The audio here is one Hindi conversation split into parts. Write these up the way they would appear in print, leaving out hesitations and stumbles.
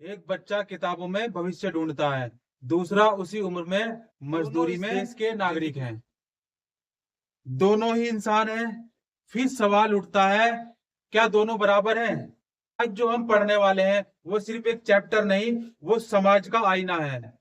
एक बच्चा किताबों में भविष्य ढूंढता है, दूसरा उसी उम्र में मजदूरी में देश के नागरिक हैं। दोनों ही इंसान हैं। फिर सवाल उठता है, क्या दोनों बराबर हैं? आज जो हम पढ़ने वाले हैं वो सिर्फ एक चैप्टर नहीं, वो समाज का आईना है।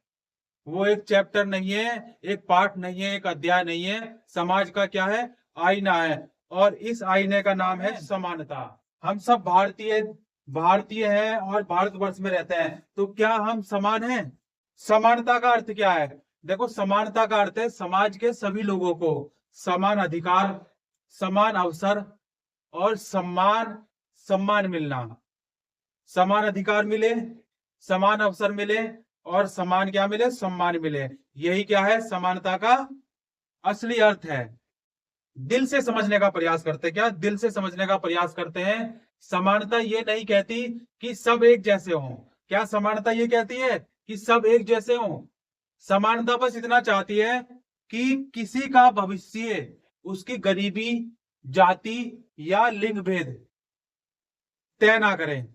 वो एक चैप्टर नहीं है, एक पाठ नहीं है, एक अध्याय नहीं है। समाज का क्या है? आईना है। और इस आईने का नाम है समानता। हम सब भारतीय भारतीय हैं और भारतवर्ष में रहते हैं, तो क्या हम समान हैं? समानता का अर्थ क्या है? देखो, समानता का अर्थ है समाज के सभी लोगों को समान अधिकार, समान अवसर और सम्मान सम्मान मिलना। समान अधिकार मिले, समान अवसर मिले और समान क्या मिले? सम्मान मिले। यही क्या है? समानता का असली अर्थ है। दिल से समझने का प्रयास करते हैं। क्या दिल से समझने का प्रयास करते हैं? समानता ये नहीं कहती कि सब एक जैसे हों। क्या समानता ये कहती है कि सब एक जैसे हों? समानता बस इतना चाहती है कि किसी का भविष्य उसकी गरीबी, जाति या लिंग भेद तय ना करें।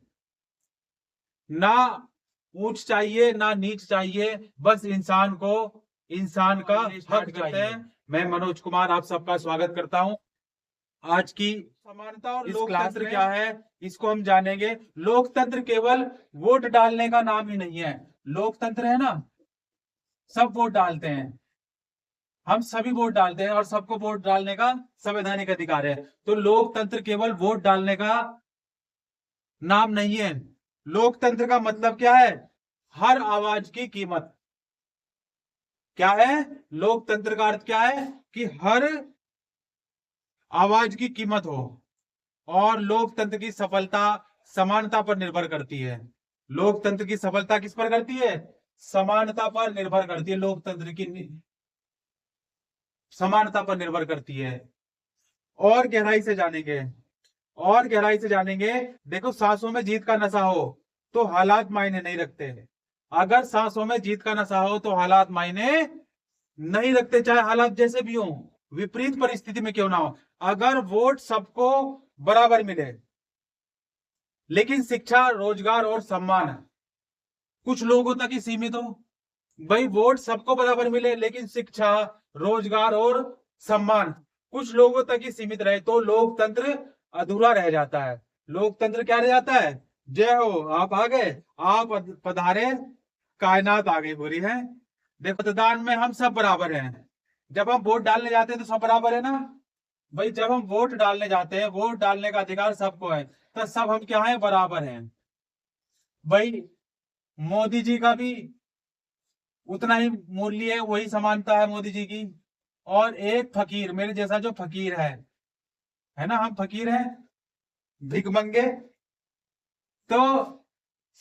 ना ऊंच चाहिए ना नीच चाहिए, बस इंसान को इंसान का हक चाहिए। मैं मनोज कुमार आप सबका स्वागत करता हूं। आज की समानता और लोकतंत्र क्या है, इसको हम जानेंगे। लोकतंत्र केवल वोट डालने का नाम ही नहीं है। लोकतंत्र है ना, सब वोट डालते हैं, हम सभी वोट डालते हैं और सबको वोट डालने का संवैधानिक अधिकार है। तो लोकतंत्र केवल वोट डालने का नाम नहीं है। लोकतंत्र का मतलब क्या है? हर आवाज की कीमत। क्या है? लोकतंत्र का अर्थ क्या है? कि हर आवाज की कीमत हो। और लोकतंत्र की सफलता समानता पर निर्भर करती है। लोकतंत्र की सफलता किस पर करती है? समानता पर निर्भर करती है। लोकतंत्र की समानता पर निर्भर करती है। और गहराई से जानेंगे, और गहराई से जानेंगे। देखो, सांसों में जीत का नशा हो तो हालात मायने नहीं रखते। अगर सांसों में जीत का नशा हो तो हालात मायने नहीं रखते, चाहे हालात जैसे भी हो, विपरीत परिस्थिति में क्यों ना हो। अगर वोट सबको बराबर मिले, लेकिन शिक्षा, रोजगार और सम्मान कुछ लोगों तक ही सीमित हो। भाई, वोट सबको बराबर मिले लेकिन शिक्षा, रोजगार और सम्मान कुछ लोगों तक ही सीमित रहे, तो लोकतंत्र अधूरा रह जाता है। लोकतंत्र क्या रह जाता है? जय हो, आप आ गए, आप पधारे, कायनात आ गई पूरी है। देखो, मतदान में हम सब बराबर हैं। जब हम वोट डालने जाते हैं तो सब बराबर है ना। भाई, जब हम वोट डालने जाते हैं, वोट डालने का अधिकार सबको है, तो सब हम क्या है? बराबर हैं। भाई, मोदी जी का भी उतना ही मूल्य है, वही समानता है मोदी जी की। और एक फकीर, मेरे जैसा जो फकीर है ना, हम फकीर हैं, भिखमंगे, तो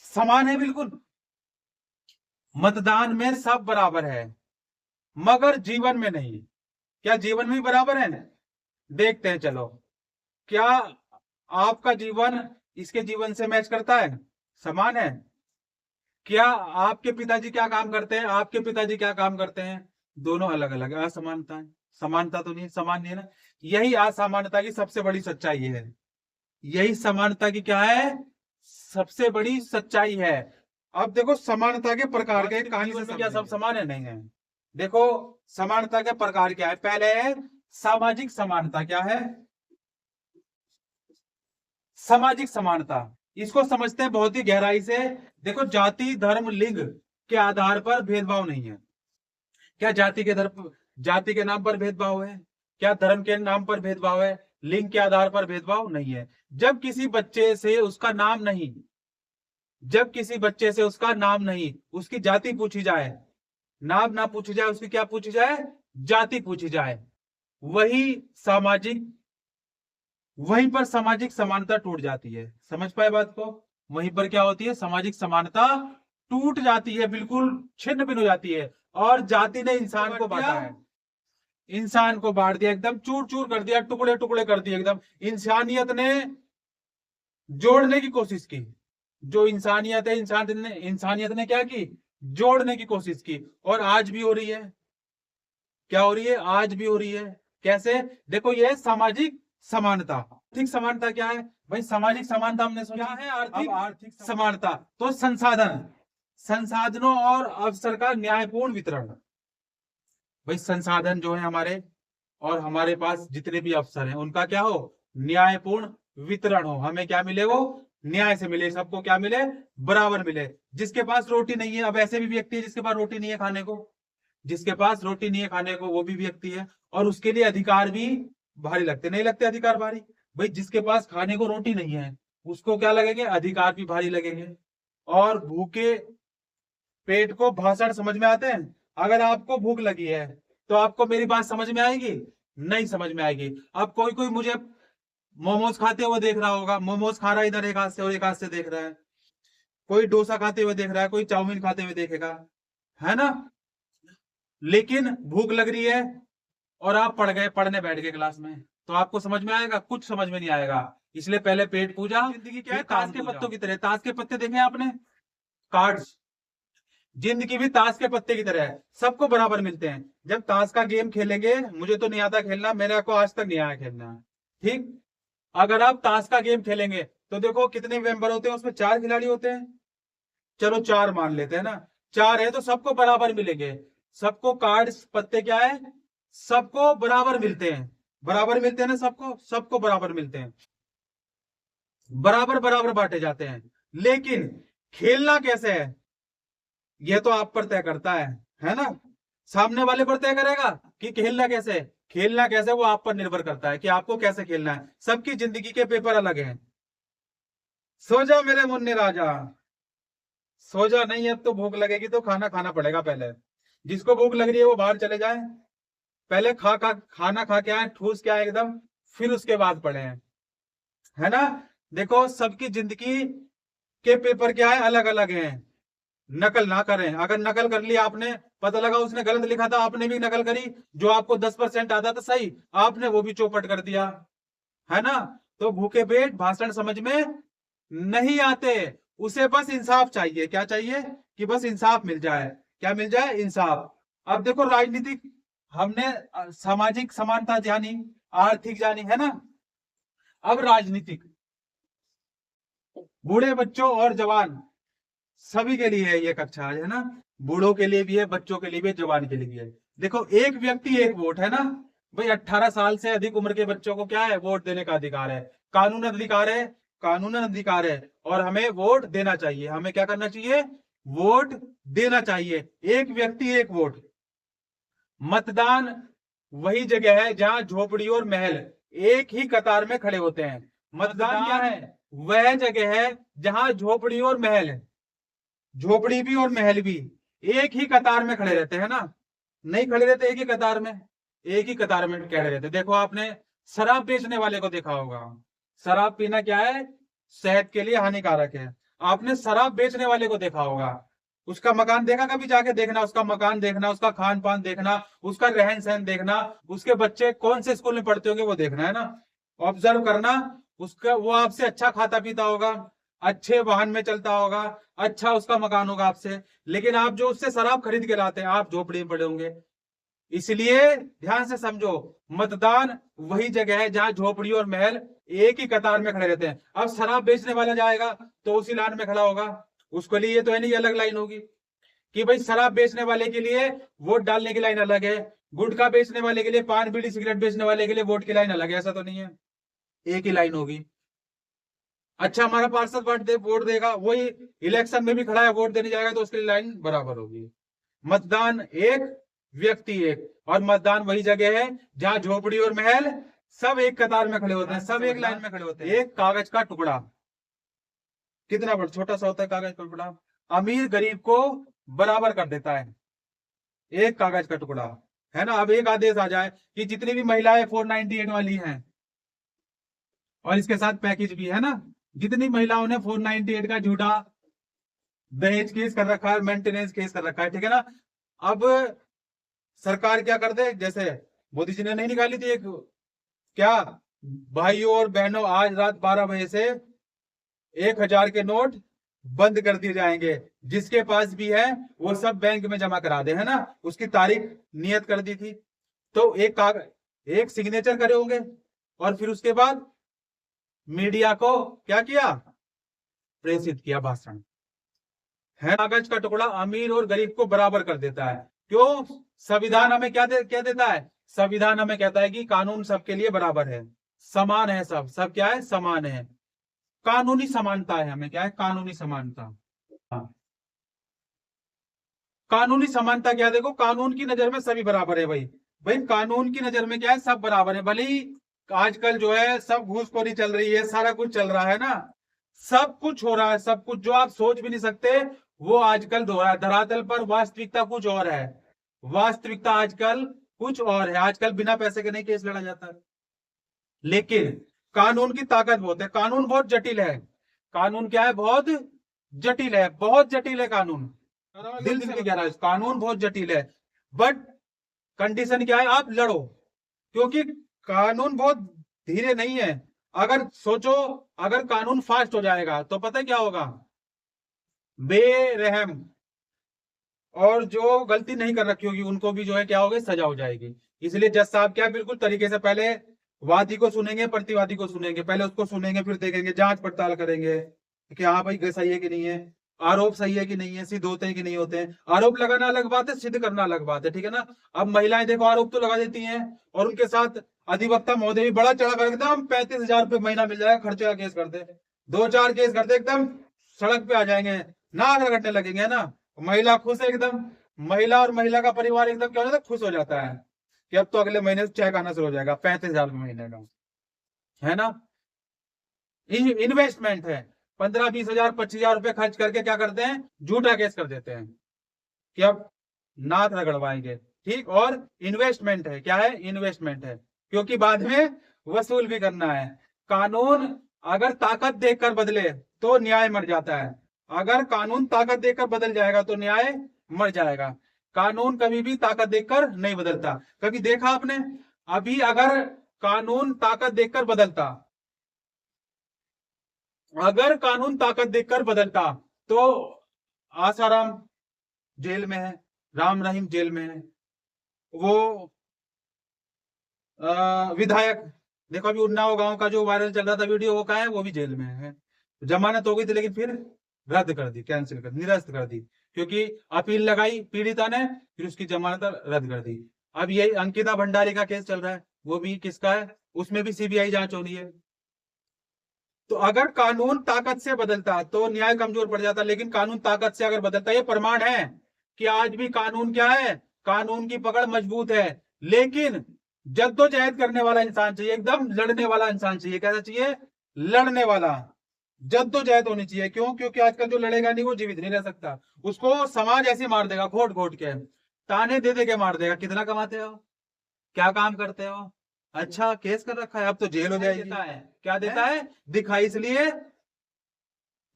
समान है बिल्कुल। मतदान में सब बराबर है, मगर जीवन में नहीं। क्या जीवन में बराबर है? देखते हैं, चलो। क्या आपका जीवन इसके जीवन से मैच करता है? समान है? क्या आपके पिताजी क्या काम करते हैं, आपके पिताजी क्या काम करते हैं? दोनों अलग अलग है। असमानता है, समानता तो नहीं, समान नहीं है ना। यही असमानता की सबसे बड़ी सच्चाई है। यही समानता की क्या है? सबसे बड़ी सच्चाई है। अब देखो, समानता के प्रकार के कहानी से क्या सब समान है? नहीं है। देखो, समानता के प्रकार क्या है? पहले है सामाजिक समानता। क्या है? सामाजिक समानता। इसको समझते हैं बहुत ही गहराई से। देखो, जाति, धर्म, लिंग के आधार पर भेदभाव नहीं है। क्या जाति के नाम पर भेदभाव है? क्या धर्म के नाम पर भेदभाव है? लिंग के आधार पर भेदभाव नहीं है। जब किसी बच्चे से उसका नाम नहीं, जब किसी बच्चे से उसका नाम नहीं, उसकी जाति पूछी जाए, नाम ना पूछी जाए, उसकी क्या पूछी जाए? जाति पूछी जाए, वही सामाजिक वहीं पर सामाजिक समानता टूट जाती है। समझ पाए बात को? वहीं पर क्या होती है? सामाजिक समानता टूट जाती है, बिल्कुल छिन्न भिन्न हो जाती है। और जाति ने इंसान को बांटा है, इंसान को बांट दिया, एकदम चूर चूर कर दिया, टुकड़े टुकड़े कर दिए एकदम। इंसानियत ने जोड़ने की कोशिश की। जो इंसानियत है, इंसानियत ने क्या की? जोड़ने की कोशिश की। और आज भी हो रही है। क्या हो रही है? आज भी हो रही है। कैसे? देखो, यह सामाजिक समानता। आर्थिक समानता क्या है भाई? सामाजिक समानता हमने सोचा है, आर्थिक समानता तो संसाधनों और अवसर का न्यायपूर्ण वितरण। भाई संसाधन जो है हमारे, और हमारे पास जितने भी अवसर हैं उनका क्या हो? न्यायपूर्ण वितरण हो। हमें क्या मिले? वो न्याय से मिले, सबको क्या मिले? बराबर मिले। जिसके पास रोटी नहीं है, अब ऐसे भी व्यक्ति है जिसके पास रोटी नहीं है खाने को, जिसके पास रोटी नहीं है खाने को वो भी व्यक्ति है, और उसके लिए अधिकार भी भारी लगते, नहीं लगते अधिकार भारी? भाई जिसके पास खाने को रोटी नहीं है उसको क्या लगेंगे? अधिकार भी भारी लगेंगे। और भूखे पेट को भाषण समझ में आते हैं? अगर आपको भूख लगी है तो आपको मेरी बात समझ में आएगी? नहीं समझ में आएगी। अब कोई कोई मुझे मोमोज खाते हुए देख रहा होगा, मोमोज खा रहा है इधर एक हाथ से और एक हाथ से देख रहा है, कोई डोसा खाते हुए देख रहा है, कोई चाउमीन खाते हुए देखेगा, है ना? लेकिन भूख लग रही है और आप पढ़ने बैठ गए क्लास में, तो आपको समझ में आएगा? कुछ समझ में नहीं आएगा। इसलिए पहले पेट पूजा। जिंदगी क्या है? ताश के पत्तों की तरह। ताश के पत्ते देखे आपने? कार्ड्स। जिंदगी भी ताश के पत्ते की तरह है, सबको बराबर मिलते हैं। जब ताश का गेम खेलेंगे, मुझे तो नहीं आता खेलना, मेरे को आज तक नहीं आया खेलना, ठीक? अगर आप ताश का गेम खेलेंगे तो देखो कितने मेंबर होते हैं उसमें? 4 खिलाड़ी होते हैं, चलो 4 मान लेते हैं ना, 4 है तो सबको बराबर मिलेंगे। सबको कार्ड्स पत्ते क्या है? सबको बराबर मिलते हैं। बराबर मिलते हैं ना, सबको सबको बराबर मिलते हैं, बराबर बराबर बांटे जाते हैं। लेकिन खेलना कैसे है ये तो आप पर तय करता है ना? सामने वाले पर तय करेगा कि खेलना कैसे है। खेलना कैसे वो आप पर निर्भर करता है कि आपको कैसे खेलना है। सबकी जिंदगी के पेपर अलग हैं। सो जा मेरे मुन्ने राजा, सो जा। नहीं अब तो भूख लगेगी तो खाना खाना पड़ेगा। पहले जिसको भूख लग रही है वो बाहर चले जाए, पहले खाना खा के आए, ठूस के आए एकदम, फिर उसके बाद पढ़े, है ना? देखो सबकी जिंदगी के पेपर क्या है? अलग अलग हैं। नकल ना करें। अगर नकल कर ली आपने, पता लगा उसने गलत लिखा था, आपने भी नकल करी, जो आपको 10% आता था सही, आपने वो भी चौपट कर दिया, है ना? तो भूखे पेट भाषण समझ में नहीं आते। उसे बस इंसाफ चाहिए। क्या चाहिए? कि बस इंसाफ मिल जाए। क्या मिल जाए? इंसाफ। अब देखो राजनीतिक, हमने सामाजिक समानता जानी, आर्थिक जानी, है ना? अब राजनीतिक, बूढ़े बच्चों और जवान सभी के लिए है ये कक्षा आज, है ना? बूढ़ों के लिए भी है, बच्चों के लिए भी है, जवान के लिए भी है। देखो एक व्यक्ति एक वोट, है ना? भाई 18 साल से अधिक उम्र के बच्चों को क्या है? वोट देने का अधिकार है, कानून अधिकार है, कानून अधिकार है। और हमें वोट देना चाहिए। हमें क्या करना चाहिए? वोट देना चाहिए। एक व्यक्ति एक वोट। मतदान वही जगह है जहां झोपड़ी और महल एक ही कतार में खड़े होते हैं। मतदान क्या है? वह जगह है जहां झोपड़ी और महल, झोपड़ी भी और महल भी एक ही कतार में खड़े रहते हैं ना? नहीं खड़े रहते एक ही कतार में, एक ही कतार में खड़े रहते। देखो आपने शराब बेचने वाले को देखा होगा। शराब पीना क्या है? सेहत के लिए हानिकारक है। आपने शराब बेचने वाले को देखा होगा। उसका मकान देखा? कभी जाके देखना, उसका मकान देखना, उसका खान पान देखना, उसका रहन सहन देखना, उसके बच्चे कौन से स्कूल में पढ़ते होंगे वो देखना, है ना? ऑब्जर्व करना उसका। वो आपसे अच्छा खाता पीता होगा, अच्छे वाहन में चलता होगा, अच्छा उसका मकान होगा आपसे, लेकिन आप जो उससे शराब खरीद के लाते हैं, आप झोपड़ी में पड़े होंगे। इसलिए ध्यान से समझो, मतदान वही जगह है जहां झोपड़ी और महल एक ही कतार में खड़े रहते हैं। अब शराब बेचने वाला जाएगा तो उसी लाइन में खड़ा होगा, उसके लिए ये तो है नहीं अलग लाइन होगी कि भाई शराब बेचने वाले के लिए वोट डालने की लाइन अलग है, गुटखा बेचने वाले के लिए, पान बीड़ी सिगरेट बेचने वाले के लिए वोट की लाइन अलग है। ऐसा तो नहीं है, एक ही लाइन होगी। अच्छा हमारा पार्षद वोट देगा, वही इलेक्शन में भी खड़ा है, वोट देने जाएगा तो उसके लिए लाइन बराबर होगी। मतदान एक, व्यक्ति एक, और मतदान वही जगह है जहां झोपड़ी और महल सब एक कतार में खड़े होते हैं, सब एक लाइन में खड़े होते हैं। एक कागज का टुकड़ा, कितना बड़ा छोटा सा होता है कागज का टुकड़ा, अमीर गरीब को बराबर कर देता है। एक कागज का टुकड़ा, है ना? अब एक आदेश आ जाए कि जितनी भी महिलाएं 498 वाली हैं, और इसके साथ पैकेज भी है ना, जितनी महिलाओं ने 498 का झूठा दहेज केस कर रखा है, मेंटेनेंस केस कर रखा है, ठीक है ना? अब सरकार क्या कर दे, जैसे मोदी जी ने नहीं निकाली थी एक, क्या, भाइयों और बहनों आज रात 12 बजे से 1000 के नोट बंद कर दिए जाएंगे, जिसके पास भी है वो सब बैंक में जमा करा दे, है ना? उसकी तारीख नियत कर दी थी। तो एक कागज, एक सिग्नेचर करे होंगे और फिर उसके बाद मीडिया को क्या किया, प्रेषित किया भाषण। है, कागज का टुकड़ा अमीर और गरीब को बराबर कर देता है। क्यों? संविधान हमें क्या देता है? संविधान हमें कहता है कि कानून सबके लिए बराबर है, समान है, सब क्या है, समान है। कानूनी समानता है, हमें क्या है, कानूनी समानता। हाँ। कानूनी समानता क्या है? देखो, कानून की नजर में सभी बराबर है भाई। भाई कानून की नजर में क्या है, सब बराबर है। भले ही आजकल जो है सब घूसखोरी चल रही है, सारा कुछ चल रहा है ना, सब कुछ हो रहा है, सब कुछ जो आप सोच भी नहीं सकते वो आजकल हो रहा है धरातल पर। वास्तविकता कुछ और है, वास्तविकता आजकल कुछ और है। आजकल बिना पैसे के नहीं केस लड़ा जाता है, लेकिन कानून की ताकत बहुत है, कानून बहुत जटिल है। कानून क्या है? बहुत जटिल है, बहुत जटिल है कानून। दिल से कह रहा है, कानून बहुत जटिल है। बट कंडीशन क्या है? आप लड़ो, क्योंकि कानून बहुत धीरे नहीं है। अगर सोचो, अगर कानून फास्ट हो जाएगा तो पता है क्या होगा? बेरहम और जो गलती नहीं कर रखी होगी उनको भी जो है क्या होगी, सजा हो जाएगी। इसलिए जज साहब क्या बिल्कुल तरीके से पहले वादी को सुनेंगे, प्रतिवादी को सुनेंगे, पहले उसको सुनेंगे, फिर देखेंगे, जांच पड़ताल करेंगे कि हाँ भाई सही है कि नहीं है, आरोप सही है कि नहीं है, सिद्ध होते हैं कि नहीं होते हैं। आरोप लगाना अलग बात है, सिद्ध करना अलग बात है, ठीक है ना। अब महिलाएं देखो आरोप तो लगा देती हैं, और उनके साथ अधिवक्ता महोदय भी बड़ा चढ़ा कर एकदम 35,000 रुपये महीना मिल जाएगा, खर्चे का केस करते, 2-4 केस करते, एकदम सड़क पे आ जाएंगे, नाक रगड़ने लगेंगे, है ना। महिला खुश है एकदम, महिला और महिला का परिवार एकदम क्या हो जाता है, खुश हो जाता है कि अब तो अगले महीने से चेक आना शुरू हो जाएगा 35,000 महीने का, है ना। इन्वेस्टमेंट है, 15-20,000 25,000 रुपए खर्च करके क्या करते हैं, झूठा केस कर देते हैं कि अब नाक रगड़वाएंगे, ठीक। और इन्वेस्टमेंट है, क्या है, इन्वेस्टमेंट है, क्योंकि बाद में वसूल भी करना है। कानून अगर ताकत देखकर बदले तो न्याय मर जाता है, अगर कानून ताकत देखकर बदल जाएगा तो न्याय मर जाएगा। कानून कभी भी ताकत देखकर नहीं बदलता। कभी देखा आपने? अभी अगर कानून ताकत देखकर बदलता, अगर कानून ताकत देखकर बदलता तो आसाराम जेल में है, राम रहीम जेल में है, वो विधायक, देखो अभी उन्नाव गांव का जो वायरल चल रहा था वीडियो, वो कहा है, वो भी जेल में है। जमानत हो गई थी लेकिन फिर रद्द कर दी, कैंसिल कर, निरस्त कर दी, क्योंकि अपील लगाई पीड़िता ने, फिर उसकी जमानत रद्द कर दी। अब यही अंकिता भंडारी का केस चल रहा है, वो भी किसका है, उसमें भी सीबीआई जांच हो रही है। तो अगर कानून ताकत से बदलता तो न्याय कमजोर पड़ जाता, लेकिन कानून ताकत से अगर बदलता, ये प्रमाण है कि आज भी कानून क्या है, कानून की पकड़ मजबूत है। लेकिन जद्दोजहद करने वाला इंसान चाहिए, एकदम लड़ने वाला इंसान चाहिए। कैसा चाहिए? लड़ने वाला, जद्दोजहद होनी चाहिए। क्यों? क्योंकि आजकल जो लड़ेगा नहीं वो जीवित नहीं रह सकता, उसको समाज ऐसे मार देगा, घोट घोट के, ताने दे दे के मार देगा। कितना कमाते हो, क्या काम करते हो, अच्छा केस कर रखा है, अब तो जेल हो जाएगी। देता है, क्या देता है? दिखाई। इसलिए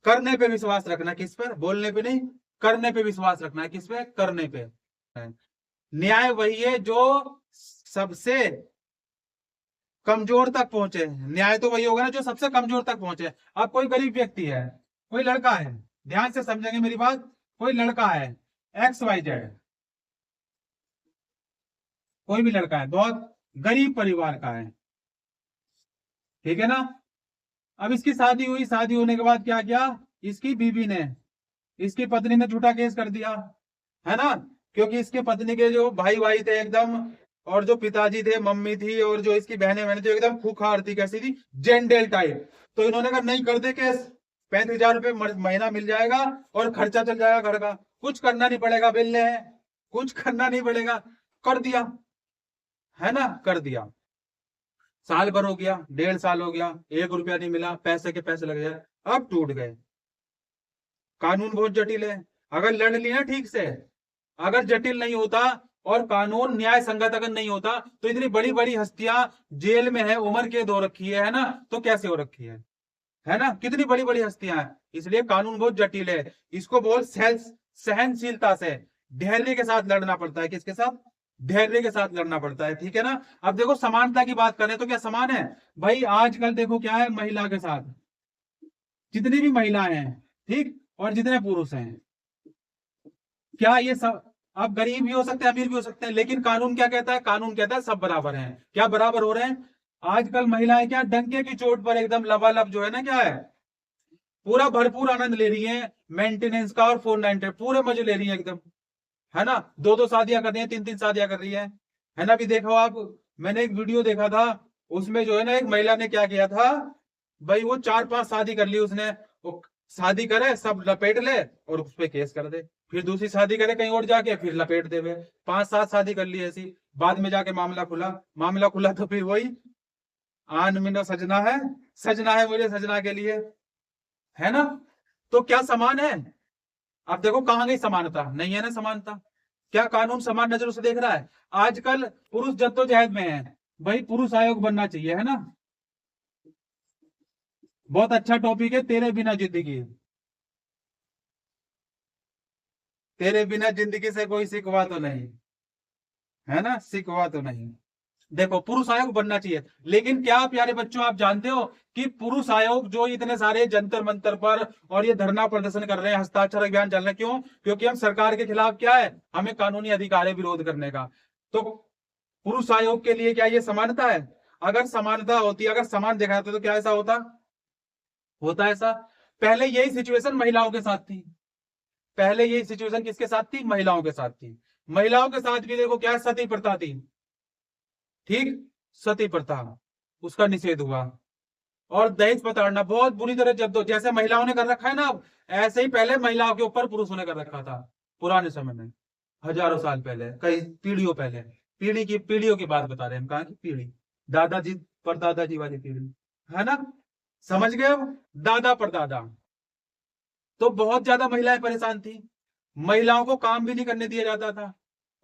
करने पे विश्वास रखना, किस पर? बोलने पे नहीं, करने पे विश्वास रखना है। किस पे? करने पे। न्याय वही है जो सबसे कमजोर तक पहुंचे, न्याय तो वही होगा ना जो सबसे कमजोर तक पहुंचे। अब कोई गरीब व्यक्ति है, कोई लड़का है, ध्यान से समझेंगे मेरी बात, कोई लड़का है XYZ, कोई भी लड़का है, बहुत गरीब परिवार का है, ठीक है ना। अब इसकी शादी हुई, शादी होने के बाद क्या किया, इसकी बीवी ने, इसकी पत्नी ने झूठा केस कर दिया, है ना। क्योंकि इसके पत्नी के जो भाई भाई थे एकदम, और जो पिताजी थे, मम्मी थी, और जो इसकी बहनें बहनें थी एकदम खूंखार थी, कैसी थी, जेंडल टाइप। तो इन्होंने कहा नहीं, कर दे केस, 35,000 रुपये महीना मिल जाएगा और खर्चा चल जाएगा घर का, कुछ करना नहीं पड़ेगा, बिल्ले हैं, कुछ करना नहीं पड़ेगा। कर दिया, है ना, कर दिया। साल भर हो गया, 1.5 साल हो गया, 1 रुपया नहीं मिला, पैसे के पैसे लग गए, अब टूट गए। कानून बहुत जटिल है, अगर लड़ लिया ठीक से, अगर जटिल नहीं होता और कानून न्याय संगत अगर नहीं होता तो इतनी बड़ी बड़ी हस्तियां जेल में है, उम्र कैद हो रखी है ना, तो कैसे हो रखी है ना, कितनी बड़ी बड़ी हस्तियां हैं। इसलिए कानून बहुत जटिल है, इसको बोल सहनशीलता से, धैर्य के साथ लड़ना पड़ता है। किसके साथ? धैर्य के साथ लड़ना पड़ता है, ठीक है ना। अब देखो समानता की बात करें तो क्या समान है भाई? आजकल देखो क्या है, महिला के साथ जितनी भी महिलाएं हैं, ठीक, और जितने पुरुष हैं, क्या ये सब, अब गरीब भी हो सकते हैं, अमीर भी हो सकते हैं, लेकिन कानून क्या कहता है? कानून कहता है सब बराबर हैं। क्या बराबर हो रहे हैं? आजकल महिलाएं क्या डंके की चोट पर एकदम लबालब जो है ना क्या है, पूरा भरपूर आनंद ले रही हैं मेंटेनेंस का और 490 पूरे मजे ले रही हैं एकदम, है ना। दो दो शादियां कर रही हैं, तीन तीन शादियां कर रही है ना। भी देखो आप, मैंने एक वीडियो देखा था, उसमें जो है ना एक महिला ने क्या किया था भाई, वो 4-5 शादी कर ली उसने। वो शादी करे सब लपेट ले और उस पे केस कर दे, फिर दूसरी शादी करे कहीं और जाके फिर लपेट दे वे। 5-7 शादी कर ली ऐसी, बाद में जाके मामला खुला तो फिर वही आन मिनो सजना है मुझे सजना के लिए, है ना। तो क्या समान है? अब देखो कहां गई समानता, नहीं है ना समानता। क्या कानून समान नजरों से देख रहा है? आजकल पुरुष जद्दोजहद में है, भाई पुरुष आयोग बनना चाहिए, है ना। बहुत अच्छा टॉपिक है, तेरे बिना जिंदगी, तेरे बिना जिंदगी से कोई सिकवा तो नहीं, है ना, सिकवा तो नहीं। देखो पुरुष आयोग बनना चाहिए, लेकिन क्या प्यारे बच्चों आप जानते हो कि पुरुष आयोग जो इतने सारे जंतर मंतर पर और ये धरना प्रदर्शन कर रहे हैं, हस्ताक्षर अभियान चल रहे हैं, क्यों? क्योंकि हम सरकार के खिलाफ क्या है, हमें कानूनी अधिकार है विरोध करने का। तो पुरुष आयोग के लिए क्या ये समानता है? अगर समानता होती, अगर समान देखा जाता तो क्या ऐसा होता ऐसा? पहले यही सिचुएशन महिलाओं के साथ थी, पहले यही सिचुएशन किसके साथ थी? महिलाओं के साथ थी। महिलाओं के साथ भी देखो क्या सती प्रथा थी, ठीक, सती प्रथा, उसका निषेध हुआ। और दहेज प्रताड़ना बहुत बुरी तरह जब्त, जैसे महिलाओं ने कर रखा है ना अब, ऐसे ही पहले महिलाओं के ऊपर पुरुषों ने कर रखा था, पुराने समय में, हजारों साल पहले, कई पीढ़ियों पहले। पीढ़ियों की बात बता रहे हैं हम, कहा की पीढ़ी, दादाजी परदादाजी वाली पीढ़ी, है ना। समझ गए अब, दादा परदादा। तो बहुत ज्यादा महिलाएं परेशान थी, महिलाओं को काम भी नहीं करने दिया जाता था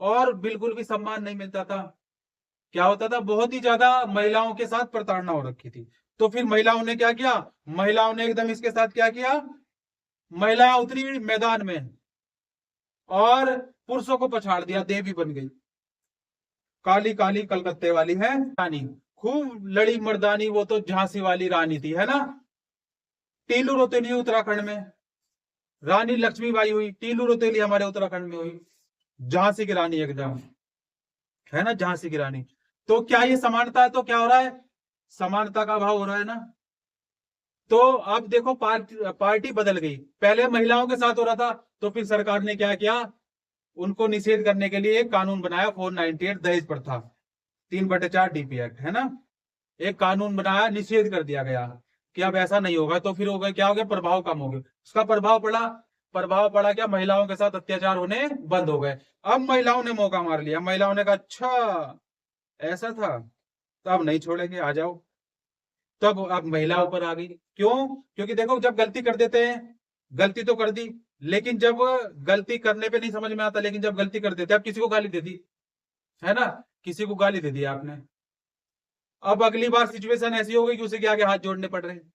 और बिल्कुल भी सम्मान नहीं मिलता था। क्या होता था, बहुत ही ज्यादा महिलाओं के साथ प्रताड़ना हो रखी थी। तो फिर महिलाओं ने क्या किया, महिलाओं ने एकदम इसके साथ क्या किया, महिलाएं उतरी मैदान में और पुरुषों को पछाड़ दिया, देवी बन गई, काली काली कलकत्ते वाली है रानी, खूब लड़ी मर्दानी, वो तो झांसी वाली रानी थी, है ना। टीलू रोतेली उत्तराखंड में रानी लक्ष्मीबाई हुई, टीलू रोतेली हमारे उत्तराखंड में हुई, झांसी की रानी एकदम, है ना, झांसी की रानी। तो क्या ये समानता है? तो क्या हो रहा है, समानता का अभाव हो रहा है ना। तो अब देखो पार्टी बदल गई, पहले महिलाओं के साथ हो रहा था, तो फिर सरकार ने क्या किया, उनको निषेध करने के लिए एक कानून बनाया, 498 दहेज प्रथा, 3/4 डीपी एक्ट, है ना। एक कानून बनाया, निषेध कर दिया गया कि अब ऐसा नहीं होगा। तो फिर हो गया क्या, हो गया, प्रभाव कम हो गया, उसका प्रभाव पड़ा क्या, महिलाओं के साथ अत्याचार होने बंद हो गए। अब महिलाओं ने मौका मार लिया, महिलाओं ने कहा अच्छा ऐसा था, तो अब नहीं छोड़ेंगे, आ जाओ। तब अब महिला ऊपर आ गई, क्यों? क्योंकि देखो जब गलती कर देते हैं, गलती तो कर दी, लेकिन जब गलती करने पे नहीं समझ में आता, लेकिन जब गलती कर देते, अब किसी को गाली दे दी, है ना, किसी को गाली दे दी आपने, अब अगली बार सिचुएशन ऐसी हो गई कि उसे के आगे हाथ जोड़ने पड़ रहे हैं,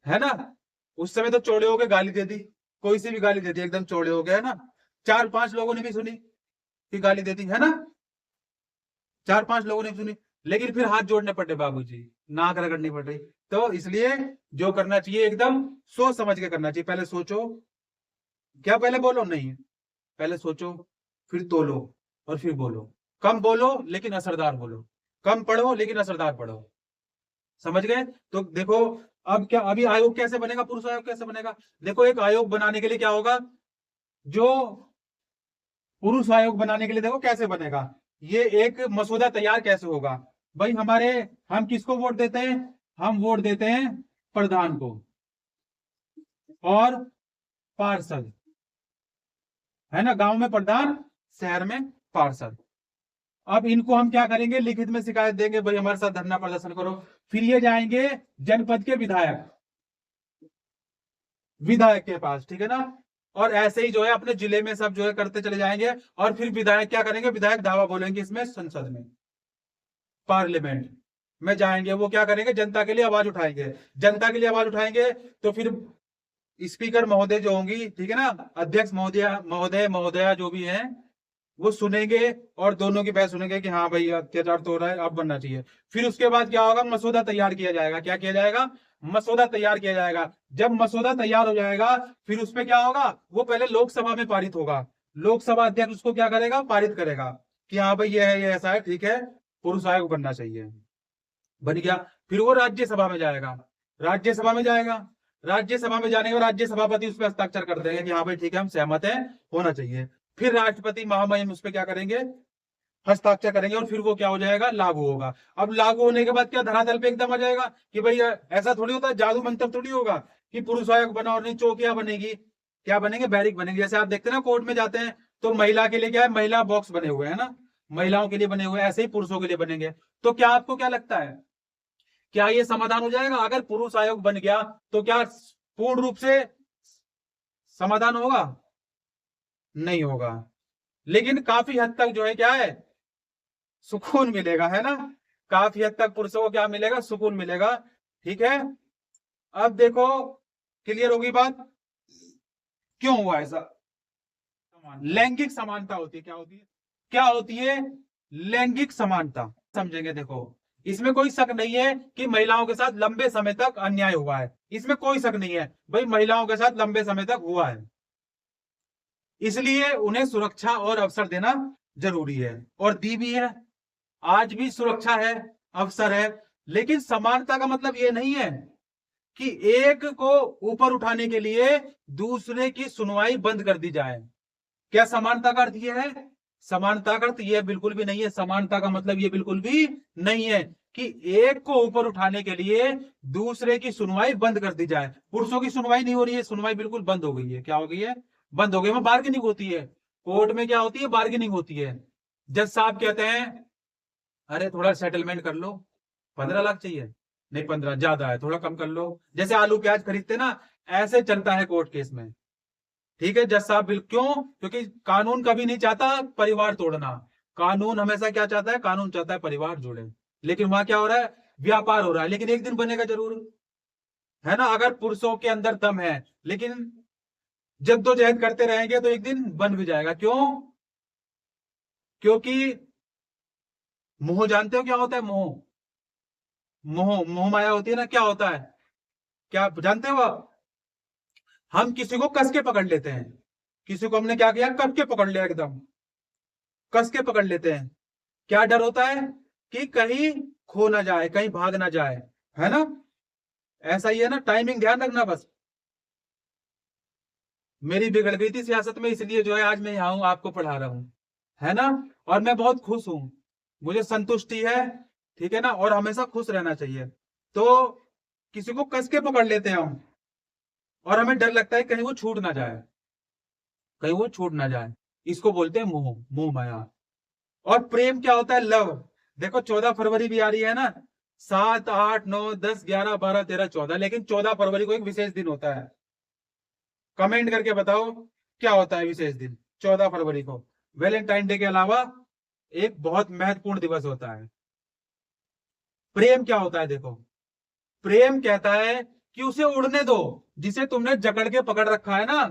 है ना। उस समय तो चौड़े हो गए, गाली दे दी, कोई सी भी गाली दे दी, एकदम चौड़े हो गए, है ना। 4-5 लोगों ने भी सुनी कि गाली दे दी, है ना, 4-5 लोगों ने भी सुनी, लेकिन फिर हाथ जोड़ने पड़े बाबूजी, नाक रगड़नी पड़ रही। तो इसलिए जो करना चाहिए एकदम सोच समझ के करना चाहिए, पहले सोचो, क्या पहले बोलो, नहीं, पहले सोचो फिर तोलो और फिर बोलो। कम बोलो लेकिन असरदार बोलो, कम पढ़ो लेकिन असरदार पढ़ो, समझ गए। तो देखो अब क्या, अभी आयोग कैसे बनेगा, पुरुष आयोग कैसे बनेगा? देखो एक आयोग बनाने के लिए क्या होगा, जो पुरुष आयोग बनाने के लिए देखो कैसे बनेगा, ये एक मसौदा तैयार कैसे होगा। भाई हम किसको वोट देते हैं, हम वोट देते हैं प्रधान को और पार्षद, है ना, गांव में प्रधान, शहर में पार्षद। अब इनको हम क्या करेंगे, लिखित में शिकायत देंगे, भाई हमारे साथ धरना प्रदर्शन करो। फिर ये जाएंगे जनपद के विधायक के पास, ठीक है ना। और ऐसे ही जो है अपने जिले में सब जो है करते चले जाएंगे, और फिर विधायक क्या करेंगे, विधायक दावा बोलेंगे इसमें संसद में, पार्लियामेंट में जाएंगे, वो क्या करेंगे, जनता के लिए आवाज उठाएंगे, जनता के लिए आवाज उठाएंगे। तो फिर स्पीकर महोदय जो होंगी, ठीक है ना, अध्यक्ष महोदया जो भी हैं, वो सुनेंगे और दोनों की बहस सुनेंगे कि हाँ भाई अत्याचार तो हो रहा है, अब बनना चाहिए। फिर उसके बाद क्या होगा, मसौदा तैयार किया जाएगा, क्या किया जाएगा, मसौदा तैयार किया जाएगा। जब मसौदा तैयार हो जाएगा, फिर उसपे क्या होगा, वो पहले लोकसभा में पारित होगा, लोकसभा अध्यक्ष उसको क्या करेगा, पारित करेगा कि हाँ भाई ये है, ये ऐसा है, ठीक है, पुरुष आयोग बनना चाहिए। बन गया, फिर वो राज्यसभा में जाएगा, राज्यसभा में जाएगा, राज्यसभा में जाने के बाद राज्य सभापति उस पर हस्ताक्षर कर देंगे कि हाँ भाई ठीक है, हम सहमत हैं, होना चाहिए। फिर राष्ट्रपति महामहिम उस पर क्या करेंगे, हस्ताक्षर करेंगे, और फिर वो क्या हो जाएगा, लागू होगा। अब लागू होने के बाद क्या धरातल पे एकदम आ जाएगा कि भाई ऐसा थोड़ी होता है, जादू मंत्र थोड़ी होगा कि पुरुष आयोग बना और नहीं चौकियां बनेगी, क्या बनेंगे, बैरिक बनेंगे। जैसे आप देखते हैं ना कोर्ट में जाते हैं तो महिला के लिए क्या है, महिला बॉक्स बने हुए हैं ना, महिलाओं के लिए बने हुए हैं, ऐसे ही पुरुषों के लिए बनेंगे। तो क्या आपको क्या लगता है, क्या ये समाधान हो जाएगा? अगर पुरुष आयोग बन गया तो क्या पूर्ण रूप से समाधान होगा? नहीं होगा, लेकिन काफी हद तक जो है क्या है, सुकून मिलेगा, है ना। काफी हद तक पुरुषों को क्या मिलेगा, सुकून मिलेगा। ठीक है, अब देखो क्लियर होगी बात, क्यों हुआ ऐसा। लैंगिक समानता होती है, क्या होती है, क्या होती है, लैंगिक समानता। समझेंगे, देखो इसमें कोई शक नहीं है कि महिलाओं के साथ लंबे समय तक अन्याय हुआ है, इसमें कोई शक नहीं है भाई, महिलाओं के साथ लंबे समय तक हुआ है, इसलिए उन्हें सुरक्षा और अवसर देना जरूरी है, और दी भी है। आज भी सुरक्षा है, अवसर है, लेकिन समानता का मतलब ये नहीं है कि एक को ऊपर उठाने के लिए दूसरे की सुनवाई बंद कर दी जाए। क्या समानता का अर्थ ये है? समानता का अर्थ ये बिल्कुल भी नहीं है, समानता का मतलब ये बिल्कुल भी नहीं है कि एक को ऊपर उठाने के लिए दूसरे की सुनवाई बंद कर दी जाए। पुरुषों की सुनवाई नहीं हो रही है, सुनवाई बिल्कुल बंद हो गई है। क्या हो गई है? बंद हो गई है। बार्गेनिंग होती है कोर्ट में, क्या होती है, बार्गेनिंग होती है। जज साहब कहते हैं अरे थोड़ा सेटलमेंट कर लो, 15 लाख चाहिए, नहीं 15 ज्यादा है, थोड़ा कम कर लो। जैसे आलू प्याज खरीदते ना, ऐसे चलता है कोर्ट केस में। ठीक है, जज साहब क्यों? क्योंकि कानून कभी नहीं चाहता परिवार तोड़ना, कानून हमेशा क्या चाहता है, कानून चाहता है परिवार जुड़े। लेकिन वहां क्या हो रहा है, व्यापार हो रहा है, लेकिन एक दिन बनेगा जरूर, है ना। अगर पुरुषों के अंदर दम है, लेकिन जद्दोजहद करते रहेंगे तो एक दिन बन भी जाएगा। क्यों? क्योंकि मोह, जानते हो क्या होता है मोह? मोह, मोह माया होती है ना, क्या होता है, क्या जानते हो आप? हम किसी को कस के पकड़ लेते हैं, किसी को हमने क्या किया, कस के पकड़ लिया, एकदम कस के पकड़ लेते हैं। क्या डर होता है कि कहीं खो ना जाए, कहीं भाग ना जाए, है ना। ऐसा ही है ना, टाइमिंग ध्यान रखना बस। मेरी बिगड़ गई थी सियासत में, इसलिए जो है आज मैं यहाँ हूं, आपको पढ़ा रहा हूं, है ना। और मैं बहुत खुश हूं, मुझे संतुष्टि है, ठीक है ना, और हमेशा खुश रहना चाहिए। तो किसी को कस के पकड़ लेते हैं हम, और हमें डर लगता है कहीं वो छूट ना जाए, कहीं वो छूट ना जाए। इसको बोलते हैं मोह, मोह माया। और प्रेम क्या होता है, लव। देखो 14 फरवरी भी आ रही है ना, 7, 8, 9, 10, 11, 12, 13, 14, लेकिन 14 फरवरी को एक विशेष दिन होता है। कमेंट करके बताओ क्या होता है विशेष दिन 14 फरवरी को। वैलेंटाइन डे के अलावा एक बहुत महत्वपूर्ण दिवस होता है। प्रेम क्या होता है, देखो प्रेम कहता है कि उसे उड़ने दो, जिसे तुमने जकड़ के पकड़ रखा है ना,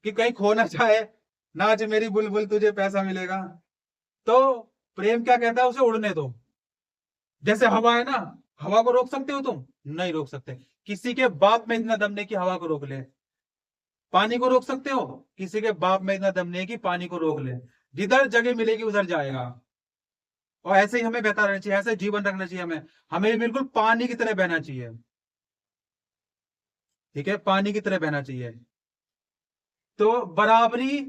कि कहीं खो ना जाए, नाच मेरी बुलबुल तुझे पैसा मिलेगा। तो प्रेम क्या कहता है, उसे उड़ने दो। जैसे हवा है ना, हवा को रोक सकते हो तुम? नहीं रोक सकते। किसी के बाप में इतना दम नहीं कि हवा को रोक ले। पानी को रोक सकते हो? किसी के बाप में इतना दम नहीं कि पानी को रोक ले। जिधर जगह मिलेगी उधर जाएगा। और ऐसे ही हमें बहता रहना चाहिए, ऐसे जीवन रखना चाहिए हमें, हमें बिल्कुल पानी की तरह बहना चाहिए। ठीक है, पानी की तरह बहना चाहिए। तो बराबरी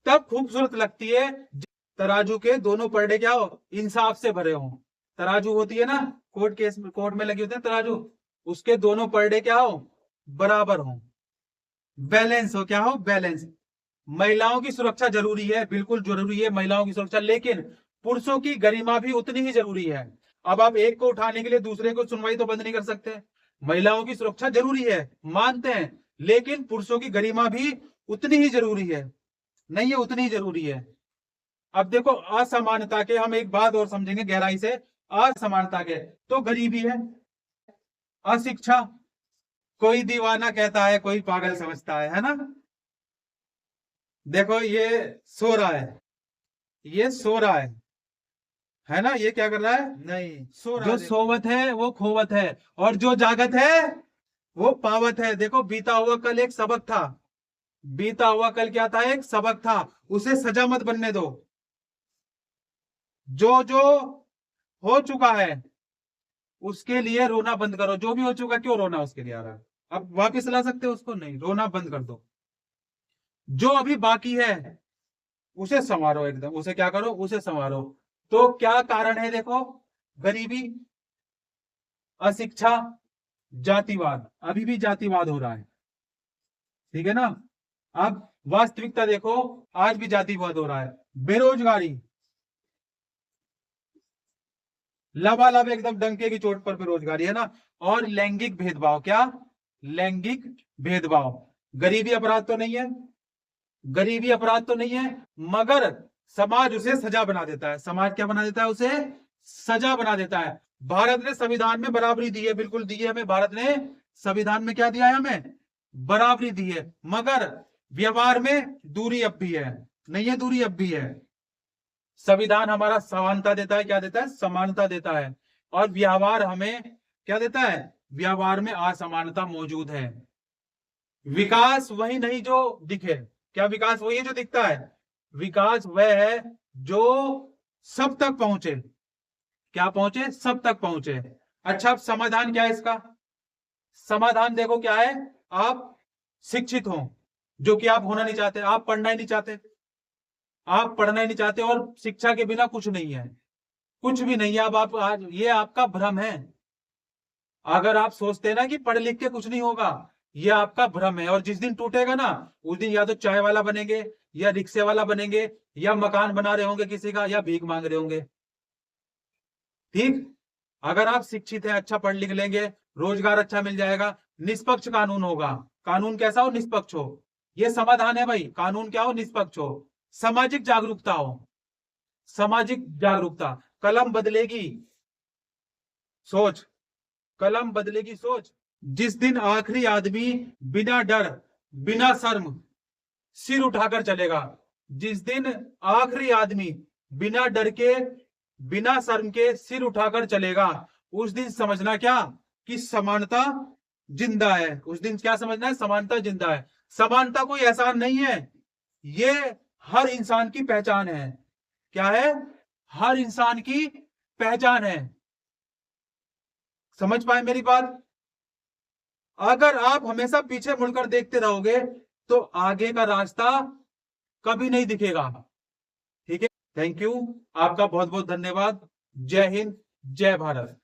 तब खूबसूरत लगती है तराजू के दोनों पलड़े क्या हो, इंसाफ से भरे हों। तराजू होती है ना, कोर्ट केस में, कोर्ट में लगी होती है तराजू, उसके दोनों पलड़े क्या हो, बराबर हो, बैलेंस हो, क्या हो, बैलेंस। महिलाओं की सुरक्षा जरूरी है, बिल्कुल जरूरी है महिलाओं की सुरक्षा, लेकिन पुरुषों की गरिमा भी उतनी ही जरूरी है। अब आप एक को उठाने के लिए दूसरे को सुनवाई तो बंद नहीं कर सकते। महिलाओं की सुरक्षा जरूरी है, मानते हैं, लेकिन पुरुषों की गरिमा भी उतनी ही जरूरी है, नहीं है, उतनी ही जरूरी है। अब देखो असमानता के हम एक बात और समझेंगे गहराई से। असमानता के तो गरीबी है, अशिक्षा, कोई दीवाना कहता है, कोई पागल समझता है ना। देखो ये सो रहा है, ये सो रहा है ना, ये क्या कर रहा है, नहीं सो रहा है। जो सोवत है वो खोवत है, और जो जागत है वो पावत है। देखो बीता हुआ कल एक सबक था, बीता हुआ कल क्या था, एक सबक था, उसे सजा मत बनने दो। जो जो हो चुका है उसके लिए रोना बंद करो। जो भी हो चुका, क्यों रोना उसके लिए आ रहा है? अब वापिस ला सकते हो उसको? नहीं, रोना बंद कर दो। जो अभी बाकी है उसे संवारो, एकदम उसे क्या करो, उसे संवारो। तो क्या कारण है देखो, गरीबी, अशिक्षा, जातिवाद। अभी भी जातिवाद हो रहा है, ठीक है ना। अब वास्तविकता देखो, आज भी जातिवाद हो रहा है। बेरोजगारी, लबालब एकदम डंके की चोट पर बेरोजगारी है ना। और लैंगिक भेदभाव, क्या? लैंगिक भेदभाव। गरीबी अपराध तो नहीं है, गरीबी अपराध तो नहीं है, मगर समाज उसे सजा बना देता है। समाज क्या बना देता है? उसे सजा बना देता है। भारत ने संविधान में बराबरी दी है, बिल्कुल दी है हमें। भारत ने संविधान में क्या दिया है हमें? बराबरी दी है। मगर व्यवहार में दूरी अब भी है, नहीं है? दूरी अब भी है। संविधान हमारा समानता देता है, क्या देता है? समानता देता है। और व्यवहार हमें क्या देता है? व्यवहार में असमानता मौजूद है। विकास वही नहीं जो दिखे। क्या विकास वही है जो दिखता है? विकास वह है जो सब तक पहुंचे। क्या पहुंचे? सब तक पहुंचे। अच्छा, अब समाधान क्या है इसका? समाधान देखो क्या है। आप शिक्षित हो, जो कि आप होना नहीं चाहते। आप पढ़ना ही नहीं चाहते, आप पढ़ना ही नहीं चाहते, और शिक्षा के बिना कुछ नहीं है, कुछ भी नहीं है। अब आप आज, ये आपका भ्रम है। अगर आप सोचते हैं ना कि पढ़ लिख के कुछ नहीं होगा, ये आपका भ्रम है। और जिस दिन टूटेगा ना, उस दिन या तो चाय वाला बनेंगे, या रिक्शे वाला बनेंगे, या मकान बना रहे होंगे किसी का, या भीख मांग रहे होंगे। ठीक। अगर आप शिक्षित हैं, अच्छा पढ़ लिख लेंगे, रोजगार अच्छा मिल जाएगा, निष्पक्ष कानून होगा। कानून कैसा हो? निष्पक्ष हो। ये समाधान है भाई। कानून क्या हो? निष्पक्ष हो। सामाजिक जागरूकता हो, सामाजिक जागरूकता। कलम बदलेगी सोच, कलम बदलेगी सोच। जिस दिन आखिरी आदमी बिना डर, बिना शर्म सिर उठाकर चलेगा, जिस दिन आखिरी आदमी बिना डर के, बिना शर्म के सिर उठाकर चलेगा, उस दिन समझना क्या? कि समानता जिंदा है। उस दिन क्या समझना है? समानता जिंदा है। समानता कोई एहसान नहीं है, ये हर इंसान की पहचान है। क्या है? हर इंसान की पहचान है। समझ पाए मेरी बात? अगर आप हमेशा पीछे मुड़कर देखते रहोगे, तो आगे का रास्ता कभी नहीं दिखेगा। ठीक है, थैंक यू। आपका बहुत बहुत धन्यवाद। जय हिंद, जय भारत।